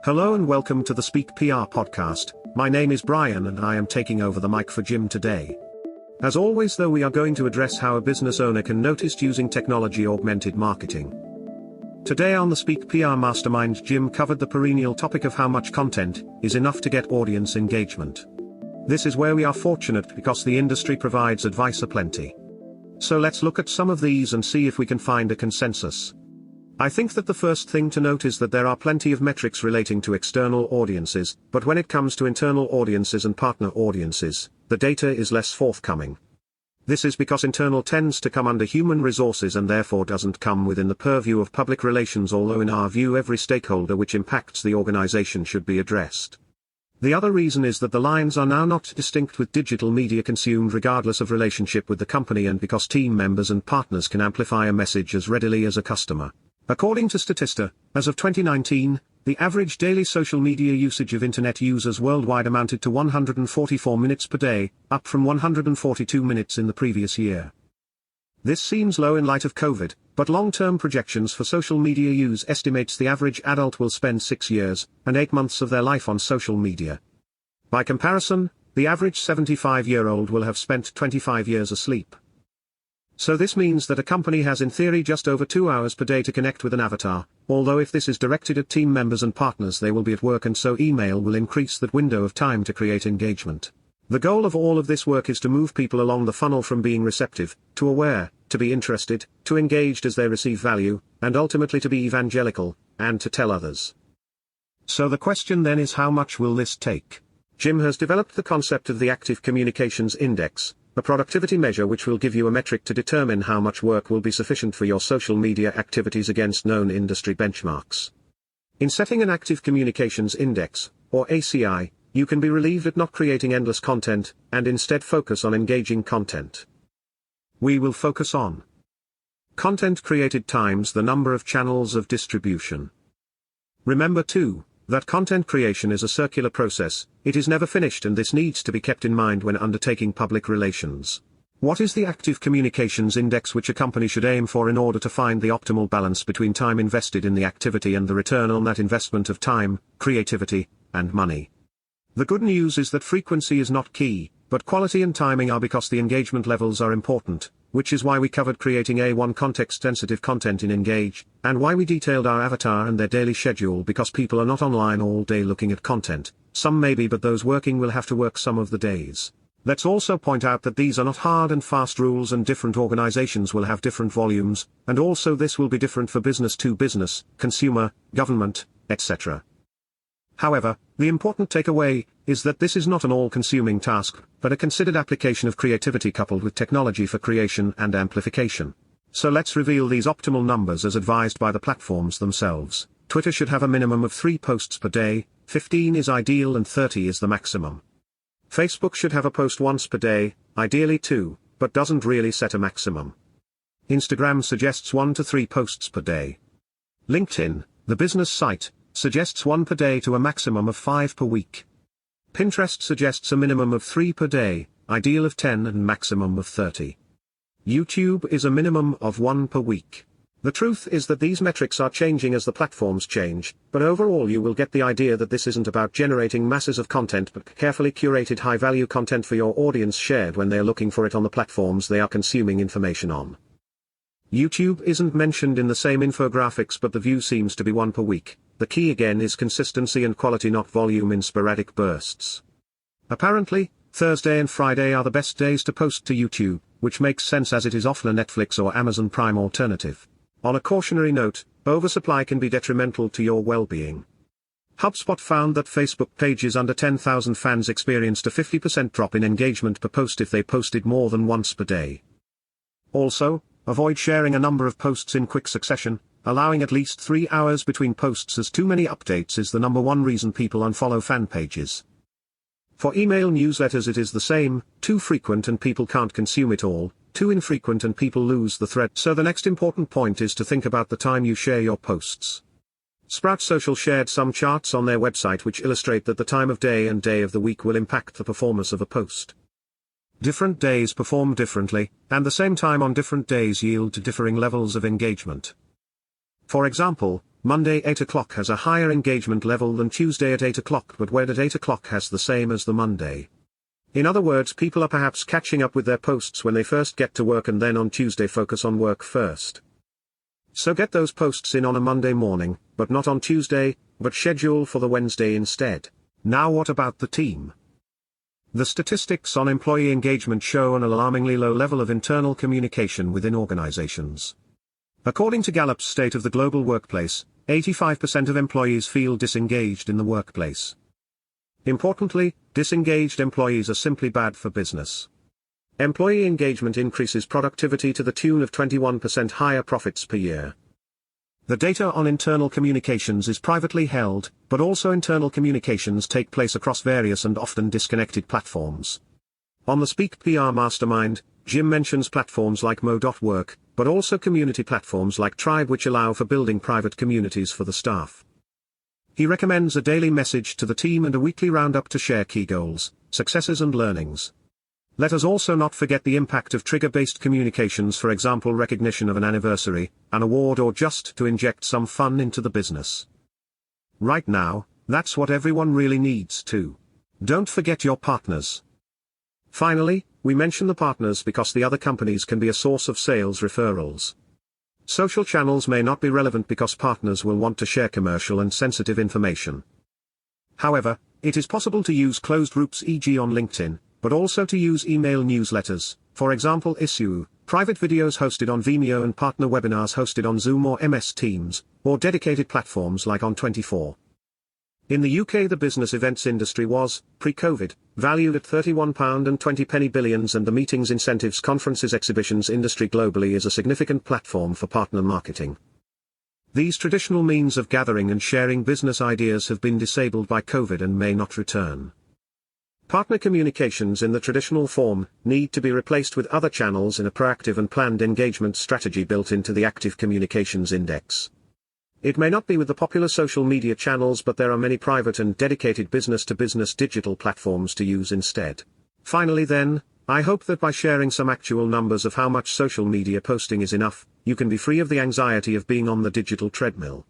Hello and welcome to the Speak PR podcast. My name is Brian and I am taking over the mic for Jim today. As always though, we are going to address how a business owner can notice using technology-augmented marketing. Today on the Speak PR Mastermind, Jim covered the perennial topic of how much content is enough to get audience engagement. This is where we are fortunate because the industry provides advice aplenty. So let's look at some of these and see if we can find a consensus. I think that the first thing to note is that there are plenty of metrics relating to external audiences, but when it comes to internal audiences and partner audiences, the data is less forthcoming. This is because internal tends to come under human resources and therefore doesn't come within the purview of public relations, although in our view every stakeholder which impacts the organization should be addressed. The other reason is that the lines are now not distinct with digital media consumed regardless of relationship with the company, and because team members and partners can amplify a message as readily as a customer. According to Statista, as of 2019, the average daily social media usage of internet users worldwide amounted to 144 minutes per day, up from 142 minutes in the previous year. This seems low in light of COVID, but long-term projections for social media use estimates the average adult will spend 6 years and 8 months of their life on social media. By comparison, the average 75-year-old will have spent 25 years asleep. So this means that a company has in theory just over 2 hours per day to connect with an avatar, although if this is directed at team members and partners they will be at work, and so email will increase that window of time to create engagement. The goal of all of this work is to move people along the funnel from being receptive, to aware, to be interested, to engaged as they receive value, and ultimately to be evangelical, and to tell others. So the question then is, how much will this take? Jim has developed the concept of the Active Communications Index, a productivity measure which will give you a metric to determine how much work will be sufficient for your social media activities against known industry benchmarks. In setting an Active Communications Index, or ACI, you can be relieved at not creating endless content, and instead focus on engaging content. We will focus on content created times the number of channels of distribution. Remember too, that content creation is a circular process, it is never finished, and this needs to be kept in mind when undertaking public relations. What is the Active Communications Index which a company should aim for in order to find the optimal balance between time invested in the activity and the return on that investment of time, creativity, and money? The good news is that frequency is not key, but quality and timing are, because the engagement levels are important, which is why we covered creating A1 context-sensitive content in Engage, and why we detailed our avatar and their daily schedule, because people are not online all day looking at content. Some may be, but those working will have to work some of the days. Let's also point out that these are not hard and fast rules, and different organizations will have different volumes, and also this will be different for business to business, consumer, government, etc. However, the important takeaway is that this is not an all-consuming task, but a considered application of creativity coupled with technology for creation and amplification. So let's reveal these optimal numbers as advised by the platforms themselves. Twitter should have a minimum of 3 posts per day, 15 is ideal and 30 is the maximum. Facebook should have a post once per day, ideally 2, but doesn't really set a maximum. Instagram suggests 1 to 3 posts per day. LinkedIn, the business site, suggests 1 per day to a maximum of 5 per week. Pinterest suggests a minimum of 3 per day, ideal of 10 and maximum of 30. YouTube is a minimum of 1 per week. The truth is that these metrics are changing as the platforms change, but overall you will get the idea that this isn't about generating masses of content, but carefully curated high-value content for your audience, shared when they are looking for it on the platforms they are consuming information on. YouTube isn't mentioned in the same infographics, but the view seems to be 1 per week. The key again is consistency and quality, not volume in sporadic bursts. Apparently, Thursday and Friday are the best days to post to YouTube, which makes sense as it is often a Netflix or Amazon Prime alternative. On a cautionary note, oversupply can be detrimental to your well-being. HubSpot found that Facebook pages under 10,000 fans experienced a 50% drop in engagement per post if they posted more than once per day. Also, avoid sharing a number of posts in quick succession. Allowing at least 3 hours between posts, as too many updates is the #1 reason people unfollow fan pages. For email newsletters it is the same, too frequent and people can't consume it all, too infrequent and people lose the thread. So the next important point is to think about the time you share your posts. Sprout Social shared some charts on their website which illustrate that the time of day and day of the week will impact the performance of a post. Different days perform differently, and the same time on different days yield to differing levels of engagement. For example, Monday 8 o'clock has a higher engagement level than Tuesday at 8 o'clock, but Wednesday at 8 o'clock has the same as the Monday. In other words, people are perhaps catching up with their posts when they first get to work, and then on Tuesday focus on work first. So get those posts in on a Monday morning, but not on Tuesday, but schedule for the Wednesday instead. Now what about the team? The statistics on employee engagement show an alarmingly low level of internal communication within organizations. According to Gallup's State of the Global Workplace, 85% of employees feel disengaged in the workplace. Importantly, disengaged employees are simply bad for business. Employee engagement increases productivity to the tune of 21% higher profits per year. The data on internal communications is privately held, but also internal communications take place across various and often disconnected platforms. On the Speak PR Mastermind, Jim mentions platforms like Mo.work, but also community platforms like Tribe, which allow for building private communities for the staff. He recommends a daily message to the team and a weekly roundup to share key goals, successes and learnings. Let us also not forget the impact of trigger-based communications, for example recognition of an anniversary, an award, or just to inject some fun into the business. Right now, that's what everyone really needs too. Don't forget your partners. Finally, we mention the partners because the other companies can be a source of sales referrals. Social channels may not be relevant because partners will want to share commercial and sensitive information. However, it is possible to use closed groups, e.g. on LinkedIn, but also to use email newsletters, for example issue, private videos hosted on Vimeo and partner webinars hosted on Zoom or MS Teams, or dedicated platforms like On24. In the UK, the business events industry was, pre-COVID, valued at £31.20 billion, and the meetings, incentives, conferences, exhibitions industry globally is a significant platform for partner marketing. These traditional means of gathering and sharing business ideas have been disabled by COVID and may not return. Partner communications in the traditional form need to be replaced with other channels in a proactive and planned engagement strategy built into the Active Communications Index. It may not be with the popular social media channels, but there are many private and dedicated business-to-business digital platforms to use instead. Finally then, I hope that by sharing some actual numbers of how much social media posting is enough, you can be free of the anxiety of being on the digital treadmill.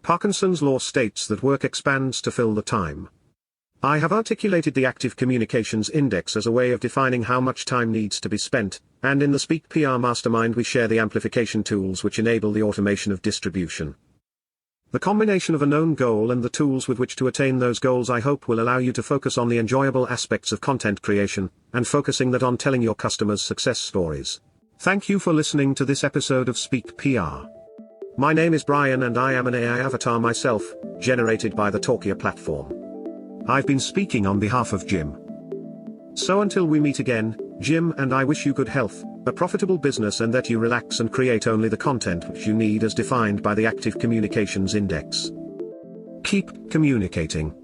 Parkinson's law states that work expands to fill the time. I have articulated the Active Communications Index as a way of defining how much time needs to be spent, and in the Speak PR Mastermind we share the amplification tools which enable the automation of distribution. The combination of a known goal and the tools with which to attain those goals, I hope, will allow you to focus on the enjoyable aspects of content creation, and focusing that on telling your customers success stories. Thank you for listening to this episode of Speak PR. My name is Brian and I am an AI avatar myself, generated by the Talkia platform. I've been speaking on behalf of Jim. So until we meet again, Jim and I wish you good health, a profitable business, and that you relax and create only the content which you need as defined by the Active Communications Index. Keep communicating.